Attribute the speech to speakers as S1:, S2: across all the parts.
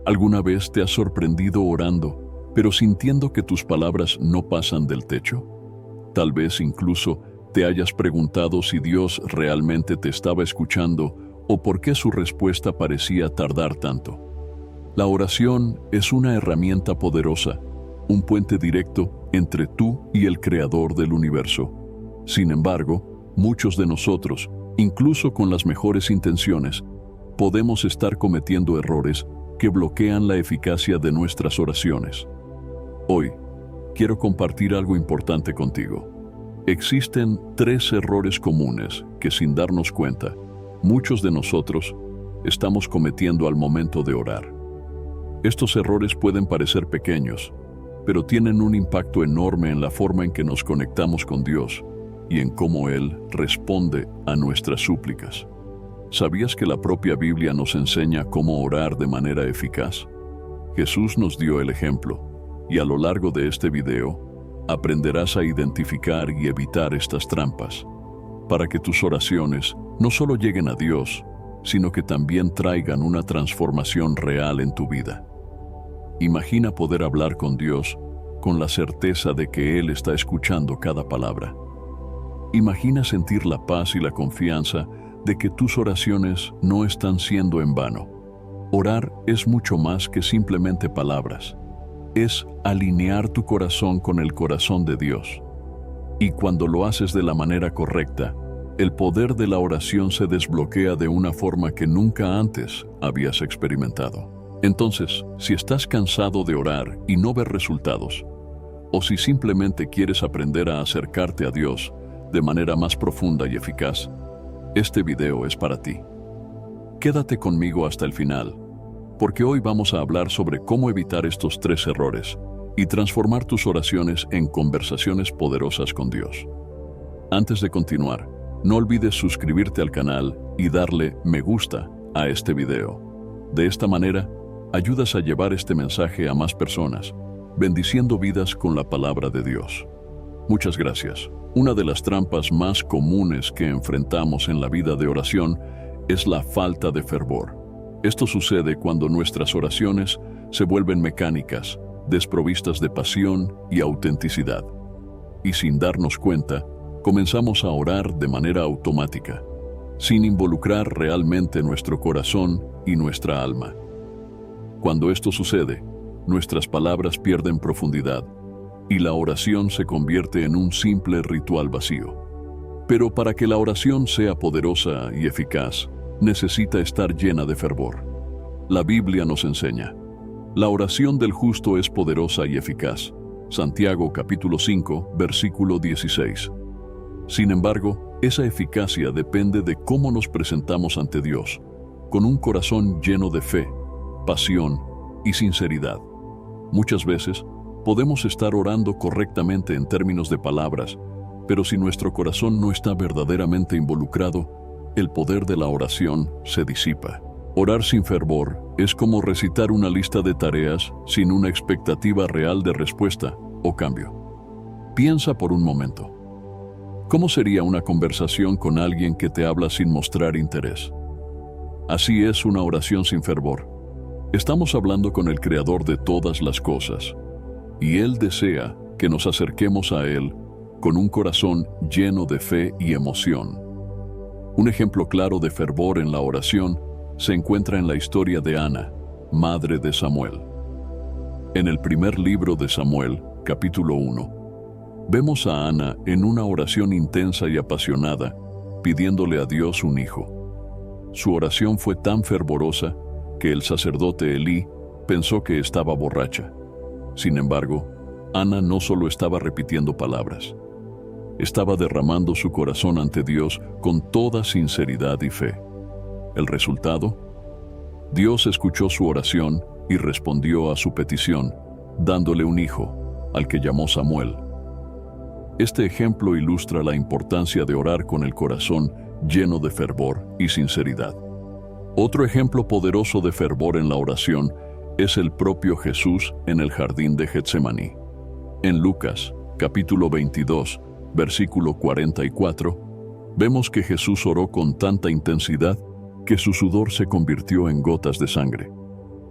S1: ¿Alguna vez te has sorprendido orando, pero sintiendo que tus palabras no pasan del techo? Tal vez incluso te hayas preguntado si Dios realmente te estaba escuchando o por qué su respuesta parecía tardar tanto. La oración es una herramienta poderosa, un puente directo entre tú y el Creador del universo. Sin embargo, muchos de nosotros, incluso con las mejores intenciones, podemos estar cometiendo errores que bloquean la eficacia de nuestras oraciones. Hoy, quiero compartir algo importante contigo. Existen 3 errores comunes que, sin darnos cuenta, muchos de nosotros estamos cometiendo al momento de orar. Estos errores pueden parecer pequeños, pero tienen un impacto enorme en la forma en que nos conectamos con Dios y en cómo Él responde a nuestras súplicas. ¿Sabías que la propia Biblia nos enseña cómo orar de manera eficaz? Jesús nos dio el ejemplo, y a lo largo de este video, aprenderás a identificar y evitar estas trampas, para que tus oraciones no solo lleguen a Dios, sino que también traigan una transformación real en tu vida. Imagina poder hablar con Dios con la certeza de que Él está escuchando cada palabra. Imagina sentir la paz y la confianza de que tus oraciones no están siendo en vano. Orar es mucho más que simplemente palabras. Es alinear tu corazón con el corazón de Dios. Y cuando lo haces de la manera correcta, el poder de la oración se desbloquea de una forma que nunca antes habías experimentado. Entonces, si estás cansado de orar y no ver resultados, o si simplemente quieres aprender a acercarte a Dios de manera más profunda y eficaz, este video es para ti. Quédate conmigo hasta el final, porque hoy vamos a hablar sobre cómo evitar estos 3 errores y transformar tus oraciones en conversaciones poderosas con Dios. Antes de continuar, no olvides suscribirte al canal y darle me gusta a este video. De esta manera, ayudas a llevar este mensaje a más personas, bendiciendo vidas con la palabra de Dios. Muchas gracias. Una de las trampas más comunes que enfrentamos en la vida de oración es la falta de fervor. Esto sucede cuando nuestras oraciones se vuelven mecánicas, desprovistas de pasión y autenticidad. Y sin darnos cuenta, comenzamos a orar de manera automática, sin involucrar realmente nuestro corazón y nuestra alma. Cuando esto sucede, nuestras palabras pierden profundidad y la oración se convierte en un simple ritual vacío. Pero para que la oración sea poderosa y eficaz, necesita estar llena de fervor. La Biblia nos enseña: la oración del justo es poderosa y eficaz. Santiago capítulo 5, versículo 16. Sin embargo, esa eficacia depende de cómo nos presentamos ante Dios, con un corazón lleno de fe, pasión y sinceridad. Muchas veces, podemos estar orando correctamente en términos de palabras, pero si nuestro corazón no está verdaderamente involucrado, el poder de la oración se disipa. Orar sin fervor es como recitar una lista de tareas sin una expectativa real de respuesta o cambio. Piensa por un momento. ¿Cómo sería una conversación con alguien que te habla sin mostrar interés? Así es una oración sin fervor. Estamos hablando con el Creador de todas las cosas, y Él desea que nos acerquemos a Él con un corazón lleno de fe y emoción. Un ejemplo claro de fervor en la oración se encuentra en la historia de Ana, madre de Samuel. En el primer libro de Samuel, capítulo 1, vemos a Ana en una oración intensa y apasionada, pidiéndole a Dios un hijo. Su oración fue tan fervorosa que el sacerdote Elí pensó que estaba borracha. Sin embargo, Ana no solo estaba repitiendo palabras, estaba derramando su corazón ante Dios con toda sinceridad y fe. ¿El resultado? Dios escuchó su oración y respondió a su petición, dándole un hijo, al que llamó Samuel. Este ejemplo ilustra la importancia de orar con el corazón lleno de fervor y sinceridad. Otro ejemplo poderoso de fervor en la oración es el propio Jesús en el jardín de Getsemaní. En Lucas, capítulo 22, versículo 44, vemos que Jesús oró con tanta intensidad que su sudor se convirtió en gotas de sangre.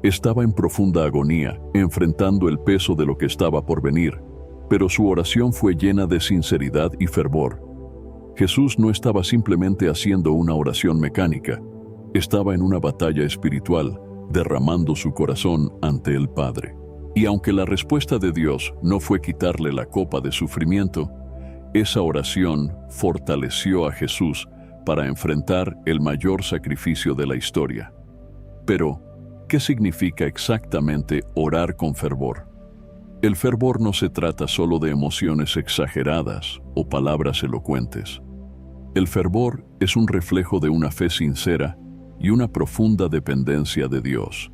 S1: Estaba en profunda agonía, enfrentando el peso de lo que estaba por venir, pero su oración fue llena de sinceridad y fervor. Jesús no estaba simplemente haciendo una oración mecánica, estaba en una batalla espiritual, derramando su corazón ante el Padre. Y aunque la respuesta de Dios no fue quitarle la copa de sufrimiento, esa oración fortaleció a Jesús para enfrentar el mayor sacrificio de la historia. Pero, ¿qué significa exactamente orar con fervor? El fervor no se trata solo de emociones exageradas o palabras elocuentes. El fervor es un reflejo de una fe sincera y una profunda dependencia de Dios.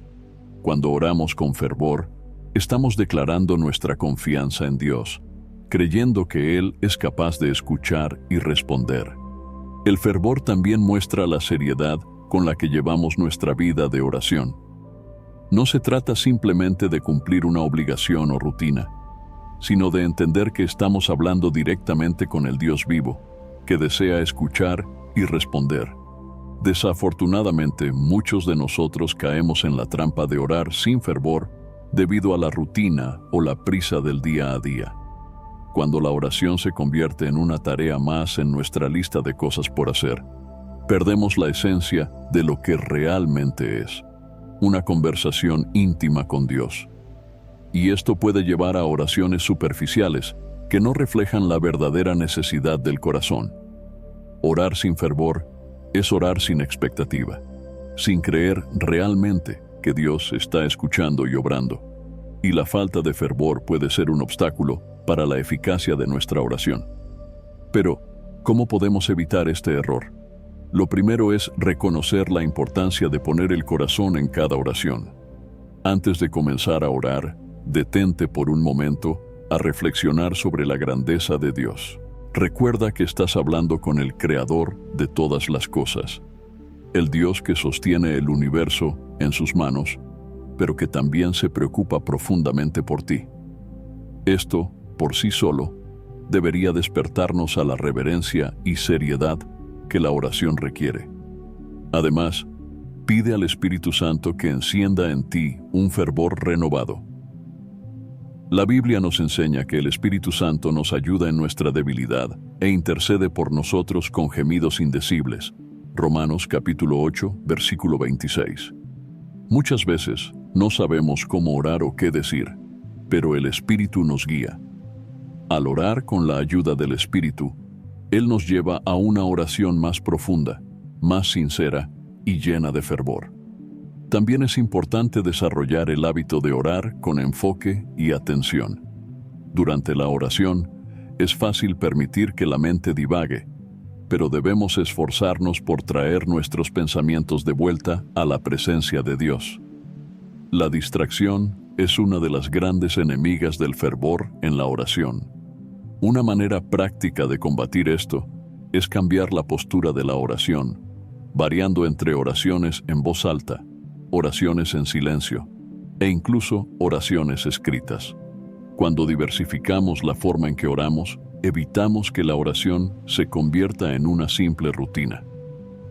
S1: Cuando oramos con fervor, estamos declarando nuestra confianza en Dios, creyendo que Él es capaz de escuchar y responder. El fervor también muestra la seriedad con la que llevamos nuestra vida de oración. No se trata simplemente de cumplir una obligación o rutina, sino de entender que estamos hablando directamente con el Dios vivo, que desea escuchar y responder. Desafortunadamente, muchos de nosotros caemos en la trampa de orar sin fervor debido a la rutina o la prisa del día a día. Cuando la oración se convierte en una tarea más en nuestra lista de cosas por hacer, perdemos la esencia de lo que realmente es, una conversación íntima con Dios. Y esto puede llevar a oraciones superficiales que no reflejan la verdadera necesidad del corazón. Orar sin fervor es orar sin expectativa, sin creer realmente que Dios está escuchando y obrando. Y la falta de fervor puede ser un obstáculo para la eficacia de nuestra oración. Pero, ¿cómo podemos evitar este error? Lo primero es reconocer la importancia de poner el corazón en cada oración. Antes de comenzar a orar, detente por un momento a reflexionar sobre la grandeza de Dios. Recuerda que estás hablando con el Creador de todas las cosas, el Dios que sostiene el universo en sus manos, pero que también se preocupa profundamente por ti. Esto, por sí solo, debería despertarnos a la reverencia y seriedad que la oración requiere. Además, pide al Espíritu Santo que encienda en ti un fervor renovado. La Biblia nos enseña que el Espíritu Santo nos ayuda en nuestra debilidad e intercede por nosotros con gemidos indecibles. Romanos capítulo 8, versículo 26. Muchas veces no sabemos cómo orar o qué decir, pero el Espíritu nos guía. Al orar con la ayuda del Espíritu, Él nos lleva a una oración más profunda, más sincera y llena de fervor. También es importante desarrollar el hábito de orar con enfoque y atención. Durante la oración, es fácil permitir que la mente divague, pero debemos esforzarnos por traer nuestros pensamientos de vuelta a la presencia de Dios. La distracción es una de las grandes enemigas del fervor en la oración. Una manera práctica de combatir esto es cambiar la postura de la oración, variando entre oraciones en voz alta, oraciones en silencio e incluso oraciones escritas. Cuando diversificamos la forma en que oramos, evitamos que la oración se convierta en una simple rutina.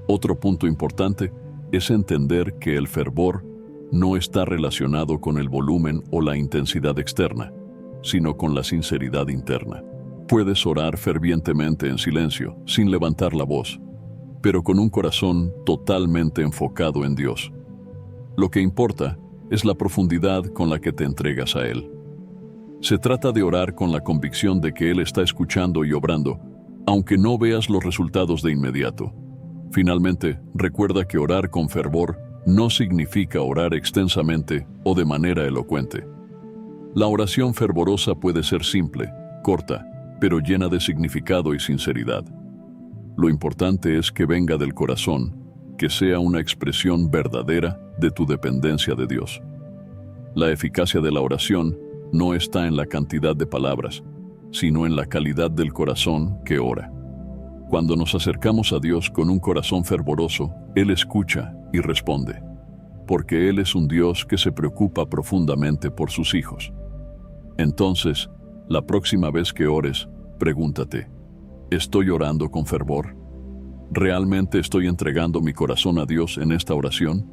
S1: Otro punto importante es entender que el fervor no está relacionado con el volumen o la intensidad externa, sino con la sinceridad interna. Puedes orar fervientemente en silencio, sin levantar la voz, pero con un corazón totalmente enfocado en Dios. Lo que importa es la profundidad con la que te entregas a Él. Se trata de orar con la convicción de que Él está escuchando y obrando, aunque no veas los resultados de inmediato. Finalmente, recuerda que orar con fervor no significa orar extensamente o de manera elocuente. La oración fervorosa puede ser simple, corta, pero llena de significado y sinceridad. Lo importante es que venga del corazón, que sea una expresión verdadera de tu dependencia de Dios. La eficacia de la oración no está en la cantidad de palabras, sino en la calidad del corazón que ora. Cuando nos acercamos a Dios con un corazón fervoroso, Él escucha y responde, porque Él es un Dios que se preocupa profundamente por sus hijos. Entonces, la próxima vez que ores, pregúntate, ¿estoy orando con fervor? ¿Realmente estoy entregando mi corazón a Dios en esta oración?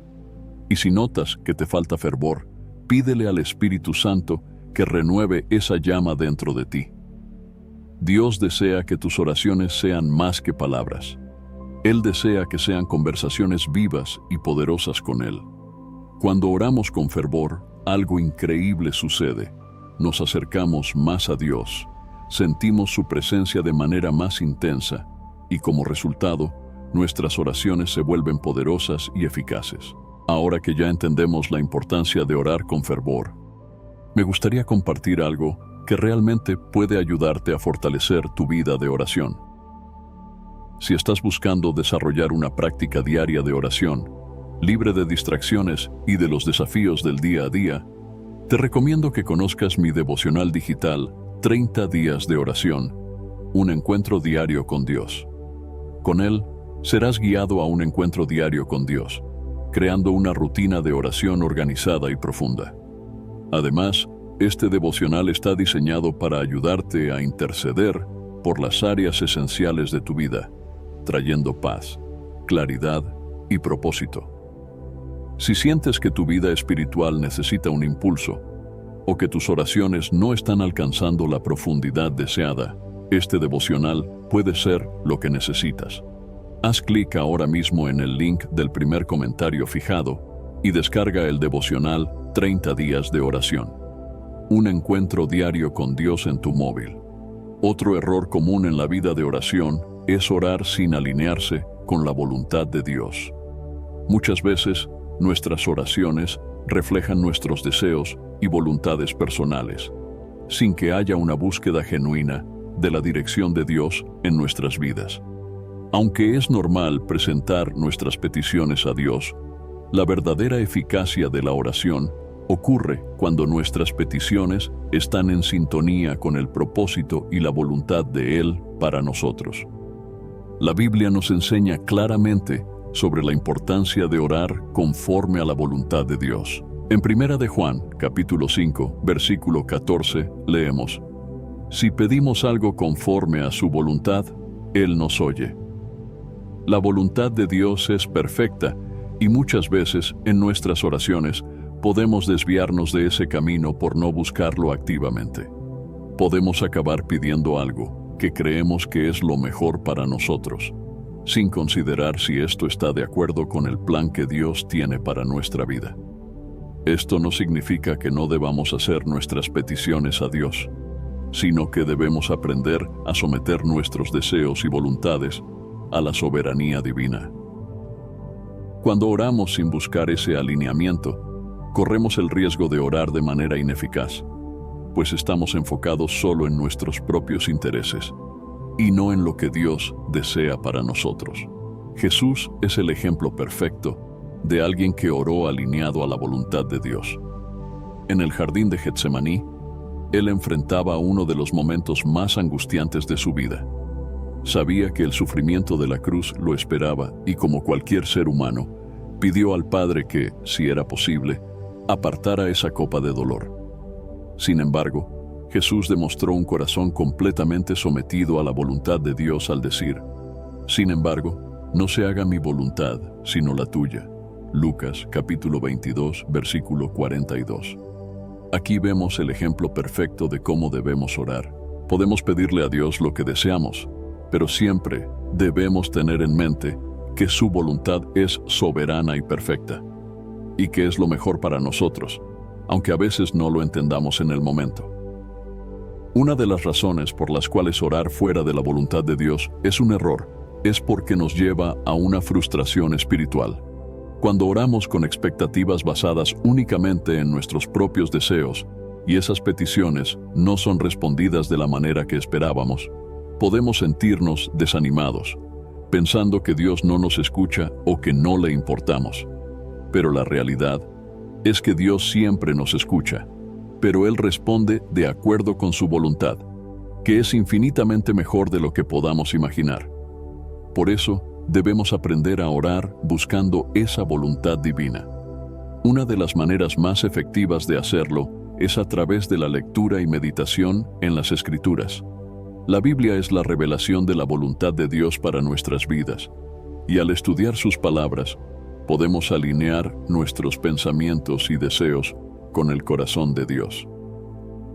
S1: Y si notas que te falta fervor, pídele al Espíritu Santo que renueve esa llama dentro de ti. Dios desea que tus oraciones sean más que palabras. Él desea que sean conversaciones vivas y poderosas con Él. Cuando oramos con fervor, algo increíble sucede. Nos acercamos más a Dios, sentimos su presencia de manera más intensa y como resultado, nuestras oraciones se vuelven poderosas y eficaces. Ahora que ya entendemos la importancia de orar con fervor, me gustaría compartir algo que realmente puede ayudarte a fortalecer tu vida de oración. Si estás buscando desarrollar una práctica diaria de oración, libre de distracciones y de los desafíos del día a día, te recomiendo que conozcas mi devocional digital 30 días de oración, un encuentro diario con Dios. Con él, serás guiado a un encuentro diario con Dios, creando una rutina de oración organizada y profunda. Además, este devocional está diseñado para ayudarte a interceder por las áreas esenciales de tu vida, trayendo paz, claridad y propósito. Si sientes que tu vida espiritual necesita un impulso, o que tus oraciones no están alcanzando la profundidad deseada, este devocional puede ser lo que necesitas. Haz clic ahora mismo en el link del primer comentario fijado y descarga el devocional 30 días de oración. Un encuentro diario con Dios en tu móvil. Otro error común en la vida de oración es orar sin alinearse con la voluntad de Dios. Muchas veces, nuestras oraciones reflejan nuestros deseos y voluntades personales, sin que haya una búsqueda genuina de la dirección de Dios en nuestras vidas. Aunque es normal presentar nuestras peticiones a Dios, la verdadera eficacia de la oración ocurre cuando nuestras peticiones están en sintonía con el propósito y la voluntad de Él para nosotros. La Biblia nos enseña claramente sobre la importancia de orar conforme a la voluntad de Dios. En 1 de Juan, capítulo 5, versículo 14, leemos: Si pedimos algo conforme a su voluntad, Él nos oye. La voluntad de Dios es perfecta y muchas veces en nuestras oraciones podemos desviarnos de ese camino por no buscarlo activamente. Podemos acabar pidiendo algo que creemos que es lo mejor para nosotros, sin considerar si esto está de acuerdo con el plan que Dios tiene para nuestra vida. Esto no significa que no debamos hacer nuestras peticiones a Dios, sino que debemos aprender a someter nuestros deseos y voluntades a la soberanía divina. Cuando oramos sin buscar ese alineamiento, corremos el riesgo de orar de manera ineficaz, pues estamos enfocados solo en nuestros propios intereses y no en lo que Dios desea para nosotros. Jesús es el ejemplo perfecto de alguien que oró alineado a la voluntad de Dios. En el jardín de Getsemaní, Él enfrentaba uno de los momentos más angustiantes de su vida. Sabía que el sufrimiento de la cruz lo esperaba y, como cualquier ser humano, pidió al Padre que, si era posible, apartara esa copa de dolor. Sin embargo, Jesús demostró un corazón completamente sometido a la voluntad de Dios al decir: Sin embargo, no se haga mi voluntad, sino la tuya. Lucas capítulo 22, versículo 42. Aquí vemos el ejemplo perfecto de cómo debemos orar. Podemos pedirle a Dios lo que deseamos, pero siempre debemos tener en mente que su voluntad es soberana y perfecta, y que es lo mejor para nosotros, aunque a veces no lo entendamos en el momento. Una de las razones por las cuales orar fuera de la voluntad de Dios es un error, es porque nos lleva a una frustración espiritual. Cuando oramos con expectativas basadas únicamente en nuestros propios deseos, y esas peticiones no son respondidas de la manera que esperábamos, podemos sentirnos desanimados, pensando que Dios no nos escucha o que no le importamos. Pero la realidad es que Dios siempre nos escucha, pero Él responde de acuerdo con su voluntad, que es infinitamente mejor de lo que podamos imaginar. Por eso, debemos aprender a orar buscando esa voluntad divina. Una de las maneras más efectivas de hacerlo es a través de la lectura y meditación en las Escrituras. La Biblia es la revelación de la voluntad de Dios para nuestras vidas, y al estudiar sus palabras, podemos alinear nuestros pensamientos y deseos con el corazón de Dios.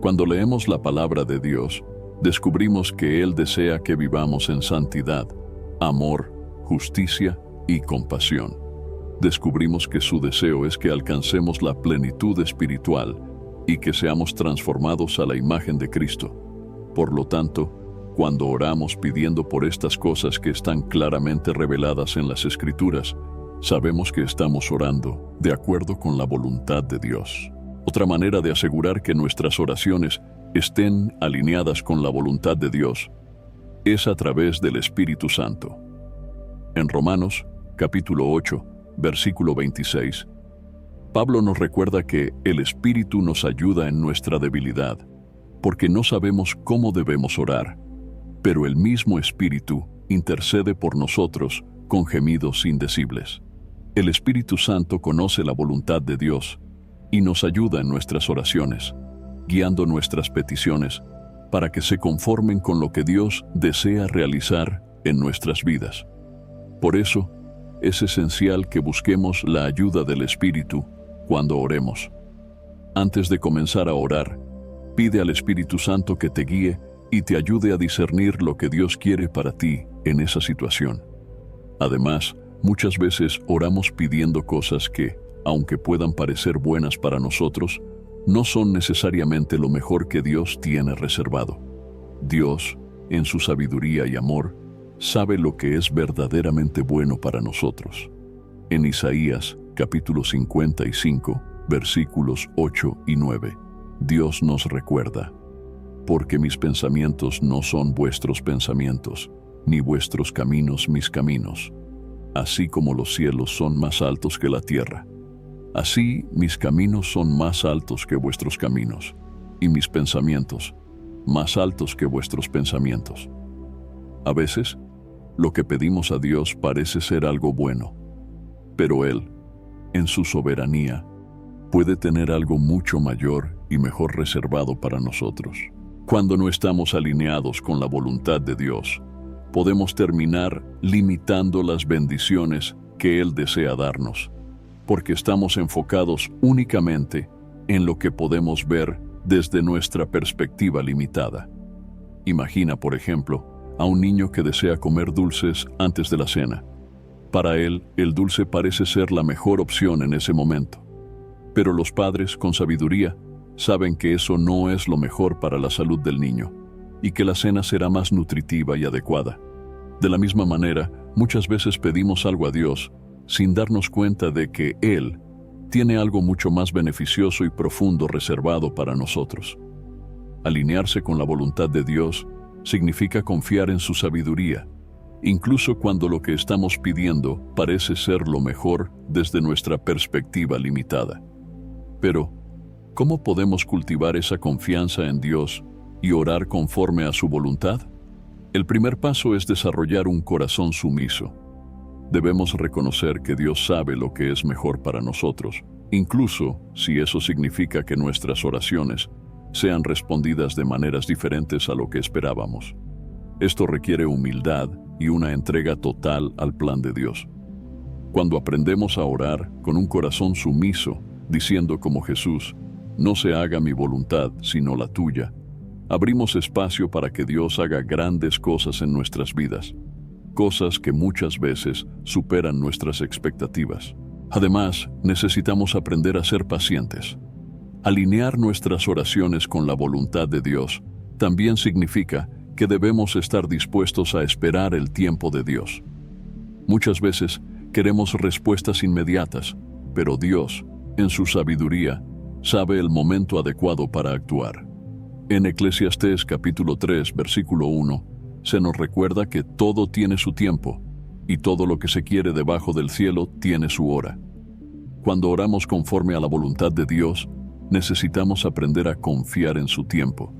S1: Cuando leemos la palabra de Dios, descubrimos que Él desea que vivamos en santidad, amor, justicia y compasión. Descubrimos que su deseo es que alcancemos la plenitud espiritual y que seamos transformados a la imagen de Cristo. Por lo tanto, cuando oramos pidiendo por estas cosas que están claramente reveladas en las Escrituras, sabemos que estamos orando de acuerdo con la voluntad de Dios. Otra manera de asegurar que nuestras oraciones estén alineadas con la voluntad de Dios es a través del Espíritu Santo. En Romanos, capítulo 8, versículo 26, Pablo nos recuerda que el Espíritu nos ayuda en nuestra debilidad, porque no sabemos cómo debemos orar, pero el mismo Espíritu intercede por nosotros con gemidos indecibles. El Espíritu Santo conoce la voluntad de Dios y nos ayuda en nuestras oraciones, guiando nuestras peticiones para que se conformen con lo que Dios desea realizar en nuestras vidas. Por eso, es esencial que busquemos la ayuda del Espíritu cuando oremos. Antes de comenzar a orar, pide al Espíritu Santo que te guíe y te ayude a discernir lo que Dios quiere para ti en esa situación. Además, muchas veces oramos pidiendo cosas que, aunque puedan parecer buenas para nosotros, no son necesariamente lo mejor que Dios tiene reservado. Dios, en su sabiduría y amor, sabe lo que es verdaderamente bueno para nosotros. En Isaías, capítulo 55, versículos 8 y 9, Dios nos recuerda: porque mis pensamientos no son vuestros pensamientos, ni vuestros caminos mis caminos. Así como los cielos son más altos que la tierra, así mis caminos son más altos que vuestros caminos, y mis pensamientos más altos que vuestros pensamientos. A veces, lo que pedimos a Dios parece ser algo bueno, pero Él, en su soberanía, puede tener algo mucho mayor y mejor reservado para nosotros. Cuando no estamos alineados con la voluntad de Dios, podemos terminar limitando las bendiciones que Él desea darnos, porque estamos enfocados únicamente en lo que podemos ver desde nuestra perspectiva limitada. Imagina, por ejemplo, a un niño que desea comer dulces antes de la cena. Para él, el dulce parece ser la mejor opción en ese momento. Pero los padres, con sabiduría, saben que eso no es lo mejor para la salud del niño y que la cena será más nutritiva y adecuada. De la misma manera, muchas veces pedimos algo a Dios sin darnos cuenta de que Él tiene algo mucho más beneficioso y profundo reservado para nosotros. Alinearse con la voluntad de Dios significa confiar en su sabiduría, incluso cuando lo que estamos pidiendo parece ser lo mejor desde nuestra perspectiva limitada. Pero, ¿cómo podemos cultivar esa confianza en Dios y orar conforme a su voluntad? El primer paso es desarrollar un corazón sumiso. Debemos reconocer que Dios sabe lo que es mejor para nosotros, incluso si eso significa que nuestras oraciones sean respondidas de maneras diferentes a lo que esperábamos. Esto requiere humildad y una entrega total al plan de Dios. Cuando aprendemos a orar con un corazón sumiso, diciendo como Jesús: no se haga mi voluntad, sino la tuya, abrimos espacio para que Dios haga grandes cosas en nuestras vidas, cosas que muchas veces superan nuestras expectativas. Además, necesitamos aprender a ser pacientes. Alinear nuestras oraciones con la voluntad de Dios también significa que debemos estar dispuestos a esperar el tiempo de Dios. Muchas veces queremos respuestas inmediatas, pero Dios, en su sabiduría, sabe el momento adecuado para actuar. En Eclesiastés capítulo 3, versículo 1, se nos recuerda que todo tiene su tiempo, y todo lo que se quiere debajo del cielo tiene su hora. Cuando oramos conforme a la voluntad de Dios, necesitamos aprender a confiar en su tiempo,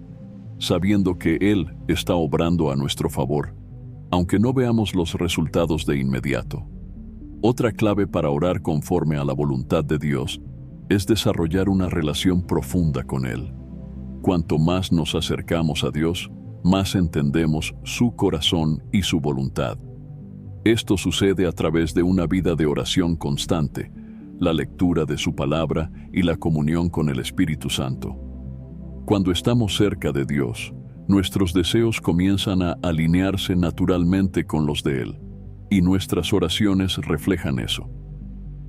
S1: sabiendo que Él está obrando a nuestro favor, aunque no veamos los resultados de inmediato. Otra clave para orar conforme a la voluntad de Dios es desarrollar una relación profunda con Él. Cuanto más nos acercamos a Dios, más entendemos su corazón y su voluntad. Esto sucede a través de una vida de oración constante, la lectura de su palabra y la comunión con el Espíritu Santo. Cuando estamos cerca de Dios, nuestros deseos comienzan a alinearse naturalmente con los de Él, y nuestras oraciones reflejan eso.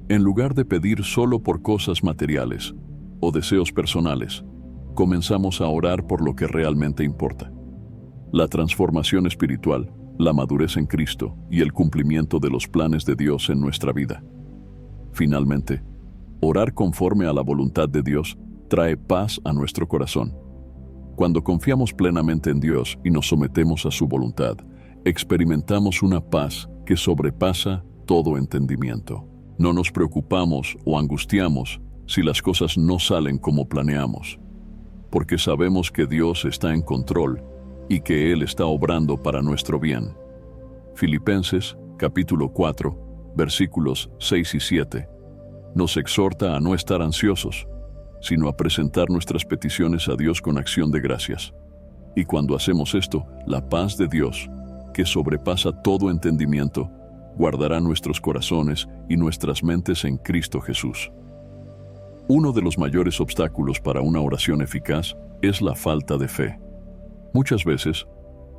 S1: En lugar de pedir solo por cosas materiales o deseos personales, comenzamos a orar por lo que realmente importa: la transformación espiritual, la madurez en Cristo y el cumplimiento de los planes de Dios en nuestra vida. Finalmente, orar conforme a la voluntad de Dios trae paz a nuestro corazón. Cuando confiamos plenamente en Dios y nos sometemos a su voluntad, experimentamos una paz que sobrepasa todo entendimiento. No nos preocupamos o angustiamos si las cosas no salen como planeamos, porque sabemos que Dios está en control y que Él está obrando para nuestro bien. Filipenses, capítulo 4, versículos 6 y 7, nos exhorta a no estar ansiosos, sino a presentar nuestras peticiones a Dios con acción de gracias. Y cuando hacemos esto, la paz de Dios, que sobrepasa todo entendimiento, guardará nuestros corazones y nuestras mentes en Cristo Jesús. Uno de los mayores obstáculos para una oración eficaz es la falta de fe. Muchas veces,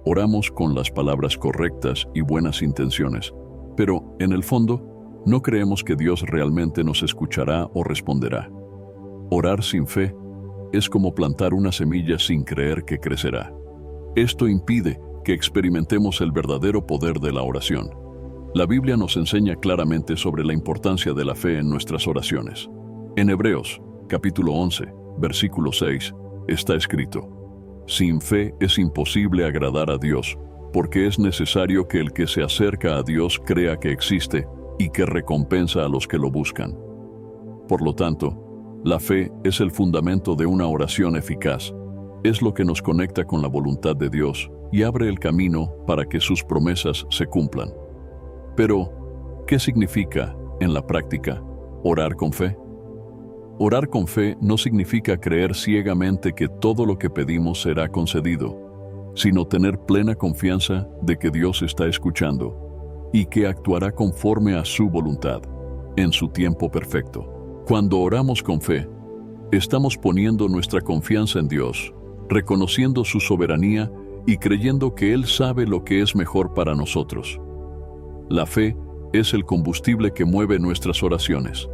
S1: oramos con las palabras correctas y buenas intenciones, pero, en el fondo, no creemos que Dios realmente nos escuchará o responderá. Orar sin fe es como plantar una semilla sin creer que crecerá. Esto impide que experimentemos el verdadero poder de la oración. La Biblia nos enseña claramente sobre la importancia de la fe en nuestras oraciones. En Hebreos, capítulo 11, versículo 6, está escrito: sin fe es imposible agradar a Dios, porque es necesario que el que se acerca a Dios crea que existe y que recompensa a los que lo buscan. Por lo tanto, la fe es el fundamento de una oración eficaz. Es lo que nos conecta con la voluntad de Dios y abre el camino para que sus promesas se cumplan. Pero, ¿qué significa, en la práctica, orar con fe? Orar con fe no significa creer ciegamente que todo lo que pedimos será concedido, sino tener plena confianza de que Dios está escuchando y que actuará conforme a su voluntad, en su tiempo perfecto. Cuando oramos con fe, estamos poniendo nuestra confianza en Dios, reconociendo su soberanía y creyendo que Él sabe lo que es mejor para nosotros. La fe es el combustible que mueve nuestras oraciones.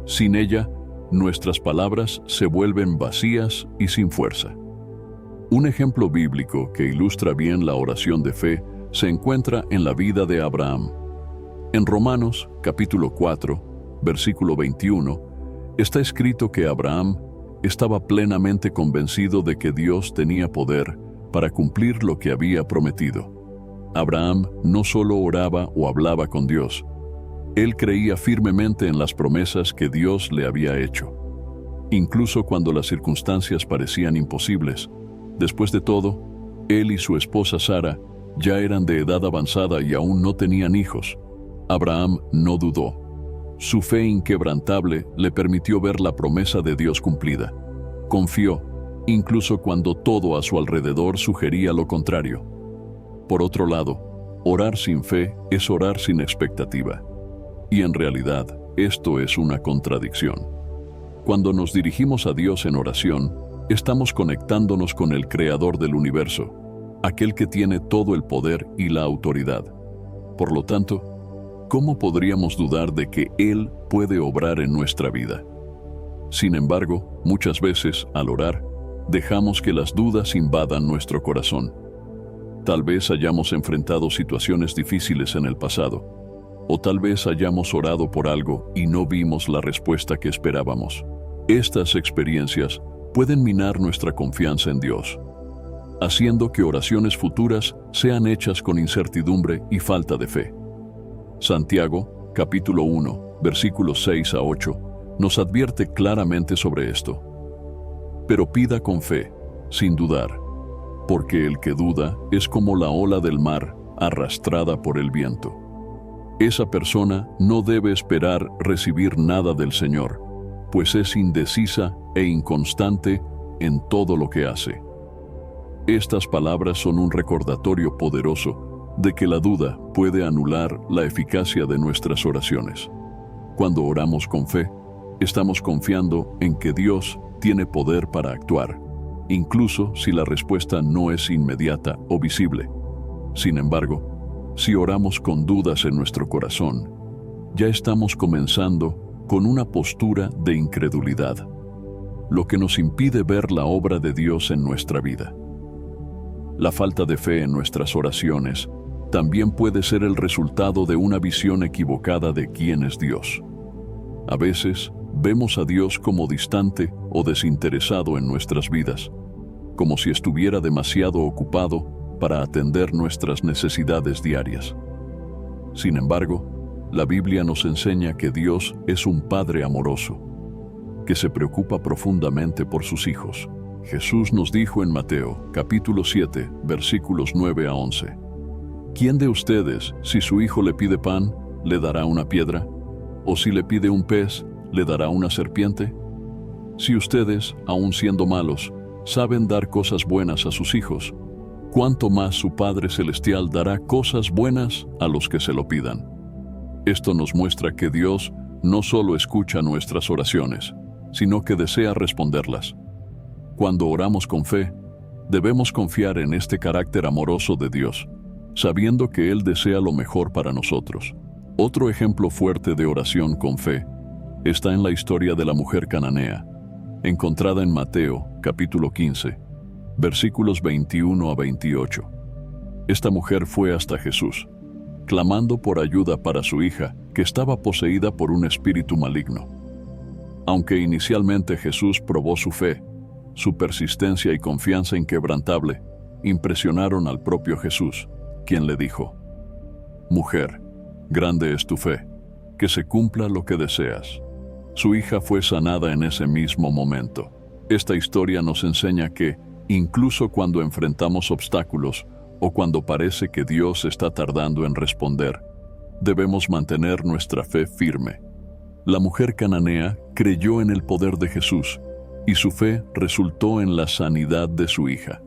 S1: Sin ella, nuestras palabras se vuelven vacías y sin fuerza. Un ejemplo bíblico que ilustra bien la oración de fe se encuentra en la vida de Abraham. En Romanos, capítulo 4, versículo 21, está escrito que Abraham estaba plenamente convencido de que Dios tenía poder para cumplir lo que había prometido. Abraham no solo oraba o hablaba con Dios, él creía firmemente en las promesas que Dios le había hecho. Incluso cuando las circunstancias parecían imposibles, después de todo, él y su esposa Sara ya eran de edad avanzada y aún no tenían hijos. Abraham no dudó. Su fe inquebrantable le permitió ver la promesa de Dios cumplida. Confió, incluso cuando todo a su alrededor sugería lo contrario. Por otro lado, orar sin fe es orar sin expectativa. Y en realidad, esto es una contradicción. Cuando nos dirigimos a Dios en oración, estamos conectándonos con el Creador del universo, aquel que tiene todo el poder y la autoridad. Por lo tanto, ¿cómo podríamos dudar de que Él puede obrar en nuestra vida? Sin embargo, muchas veces, al orar, dejamos que las dudas invadan nuestro corazón. Tal vez hayamos enfrentado situaciones difíciles en el pasado, o tal vez hayamos orado por algo y no vimos la respuesta que esperábamos. Estas experiencias pueden minar nuestra confianza en Dios, haciendo que oraciones futuras sean hechas con incertidumbre y falta de fe. Santiago, capítulo 1, versículos 6 a 8, nos advierte claramente sobre esto. Pero pida con fe, sin dudar, porque el que duda es como la ola del mar arrastrada por el viento. Esa persona no debe esperar recibir nada del Señor, pues es indecisa e inconstante en todo lo que hace. Estas palabras son un recordatorio poderoso de que la duda puede anular la eficacia de nuestras oraciones. Cuando oramos con fe, estamos confiando en que Dios tiene poder para actuar, incluso si la respuesta no es inmediata o visible. Sin embargo, si oramos con dudas en nuestro corazón, ya estamos comenzando con una postura de incredulidad, lo que nos impide ver la obra de Dios en nuestra vida. La falta de fe en nuestras oraciones también puede ser el resultado de una visión equivocada de quién es Dios. A veces, vemos a Dios como distante o desinteresado en nuestras vidas, como si estuviera demasiado ocupado para atender nuestras necesidades diarias. Sin embargo, la Biblia nos enseña que Dios es un Padre amoroso, que se preocupa profundamente por sus hijos. Jesús nos dijo en Mateo, capítulo 7, versículos 9 a 11, ¿quién de ustedes, si su hijo le pide pan, le dará una piedra? ¿O si le pide un pez, le dará una serpiente? Si ustedes, aun siendo malos, saben dar cosas buenas a sus hijos, ¿cuánto más su Padre Celestial dará cosas buenas a los que se lo pidan? Esto nos muestra que Dios no solo escucha nuestras oraciones, sino que desea responderlas. Cuando oramos con fe, debemos confiar en este carácter amoroso de Dios, sabiendo que Él desea lo mejor para nosotros. Otro ejemplo fuerte de oración con fe está en la historia de la mujer cananea, encontrada en Mateo, capítulo 15, versículos 21 a 28. Esta mujer fue hasta Jesús, clamando por ayuda para su hija, que estaba poseída por un espíritu maligno. Aunque inicialmente Jesús probó su fe, su persistencia y confianza inquebrantable impresionaron al propio Jesús, quien le dijo: «Mujer, grande es tu fe, que se cumpla lo que deseas». Su hija fue sanada en ese mismo momento. Esta historia nos enseña que, incluso cuando enfrentamos obstáculos o cuando parece que Dios está tardando en responder, debemos mantener nuestra fe firme. La mujer cananea creyó en el poder de Jesús y su fe resultó en la sanidad de su hija.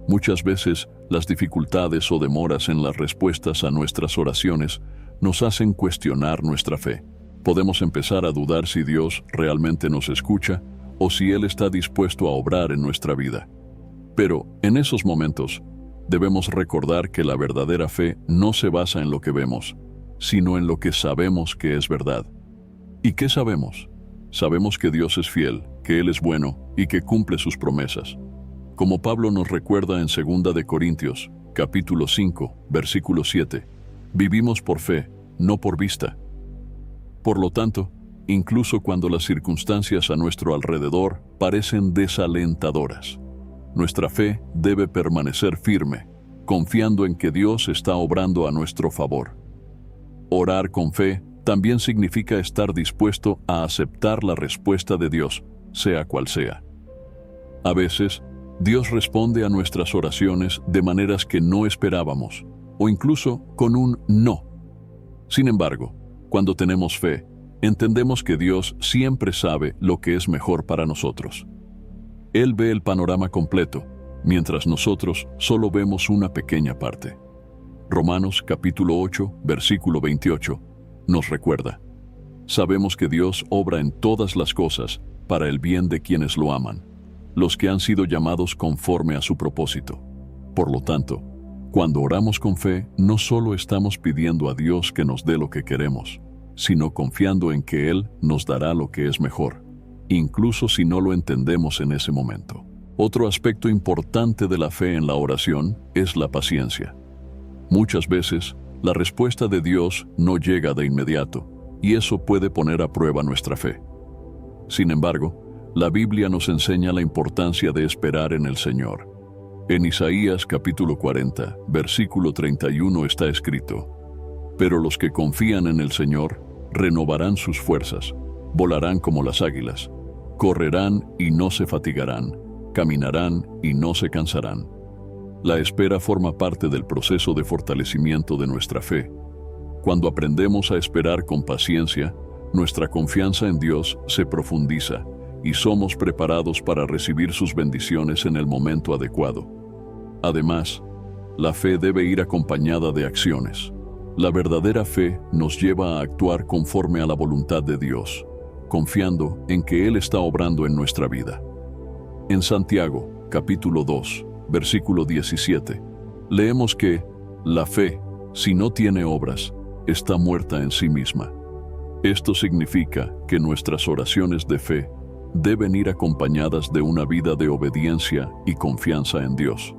S1: Muchas veces, las dificultades o demoras en las respuestas a nuestras oraciones nos hacen cuestionar nuestra fe. Podemos empezar a dudar si Dios realmente nos escucha o si Él está dispuesto a obrar en nuestra vida. Pero, en esos momentos, debemos recordar que la verdadera fe no se basa en lo que vemos, sino en lo que sabemos que es verdad. ¿Y qué sabemos? Sabemos que Dios es fiel, que Él es bueno y que cumple sus promesas. Como Pablo nos recuerda en 2 de Corintios, capítulo 5, versículo 7, vivimos por fe, no por vista. Por lo tanto, incluso cuando las circunstancias a nuestro alrededor parecen desalentadoras, nuestra fe debe permanecer firme, confiando en que Dios está obrando a nuestro favor. Orar con fe también significa estar dispuesto a aceptar la respuesta de Dios, sea cual sea. A veces, Dios responde a nuestras oraciones de maneras que no esperábamos, o incluso con un no. Sin embargo, cuando tenemos fe, entendemos que Dios siempre sabe lo que es mejor para nosotros. Él ve el panorama completo, mientras nosotros solo vemos una pequeña parte. Romanos capítulo 8, versículo 28, nos recuerda: sabemos que Dios obra en todas las cosas para el bien de quienes lo aman, los que han sido llamados conforme a su propósito. Por lo tanto, cuando oramos con fe, no solo estamos pidiendo a Dios que nos dé lo que queremos, sino confiando en que Él nos dará lo que es mejor, incluso si no lo entendemos en ese momento. Otro aspecto importante de la fe en la oración es la paciencia. Muchas veces, la respuesta de Dios no llega de inmediato, y eso puede poner a prueba nuestra fe. Sin embargo, la Biblia nos enseña la importancia de esperar en el Señor. En Isaías capítulo 40, versículo 31 está escrito: «Pero los que confían en el Señor renovarán sus fuerzas, volarán como las águilas, correrán y no se fatigarán, caminarán y no se cansarán». La espera forma parte del proceso de fortalecimiento de nuestra fe. Cuando aprendemos a esperar con paciencia, nuestra confianza en Dios se profundiza y somos preparados para recibir sus bendiciones en el momento adecuado. Además, la fe debe ir acompañada de acciones. La verdadera fe nos lleva a actuar conforme a la voluntad de Dios, confiando en que Él está obrando en nuestra vida. En Santiago, capítulo 2, versículo 17, leemos que la fe, si no tiene obras, está muerta en sí misma. Esto significa que nuestras oraciones de fe deben ir acompañadas de una vida de obediencia y confianza en Dios.